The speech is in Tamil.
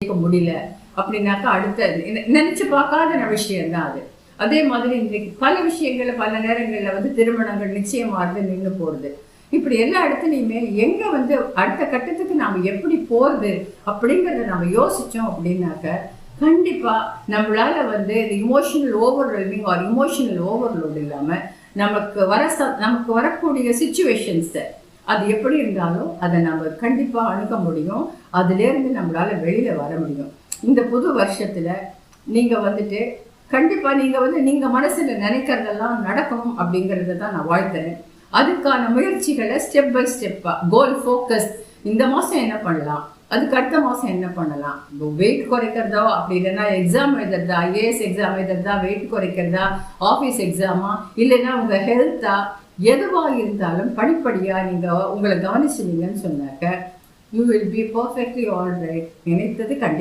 ஜெயிக்க முடியல அப்படின்னாக்கா அடுத்த நினைச்சு பார்க்காத விஷயம் தான் அது. அதே மாதிரி இன்றைக்கு பல விஷயங்கள்ல பல நேரங்கள்ல வந்து திருமணங்கள் நிச்சயமானது நின்று போறது. இப்படி எல்லா இடத்துலையுமே எங்க வந்து அடுத்த கட்டத்துக்கு நாம எப்படி போறது அப்படிங்கறத நம்ம யோசிச்சோம் அப்படின்னாக்க கண்டிப்பா நம்மளால வந்து emotional overwhelming or emotional overload இல்லாம நமக்கு வரக்கூடிய சிச்சுவேஷன்ஸ் அது எப்படி இருந்தாலும் அதை நம்ம கண்டிப்பா அணுக முடியும். அதுல இருந்து நம்மளால வெளியில வர முடியும். இந்த புது வருஷத்துல நீங்க வந்துட்டு கண்டிப்பா நீங்க மனசுல நினைக்கிறதெல்லாம் நடக்கணும் அப்படிங்கறத தான் நான் வாழ்த்துறேன். அதுக்கான முயற்சிகளை ஸ்டெப் பை ஸ்டெப்பா கோல் ஃபோக்கஸ். இந்த மாசம் என்ன பண்ணலாம், அதுக்கு அடுத்த மாசம் என்ன பண்ணலாம், வெயிட் குறைக்கிறதா அப்படி இல்லைன்னா எக்ஸாம் எழுதுறதா, ஐஏஎஸ் எக்ஸாம் எழுதுறதா, வெயிட் குறைக்கிறதா, ஆஃபீஸ் எக்ஸாமா, இல்லைன்னா உங்க ஹெல்த்தா, எதுவா இருந்தாலும் படிப்படியா நீங்க உங்களை கவனிச்சுனீங்கன்னு சொன்னாக்க you will be perfectly all right. நினைத்தது கண்டிப்பா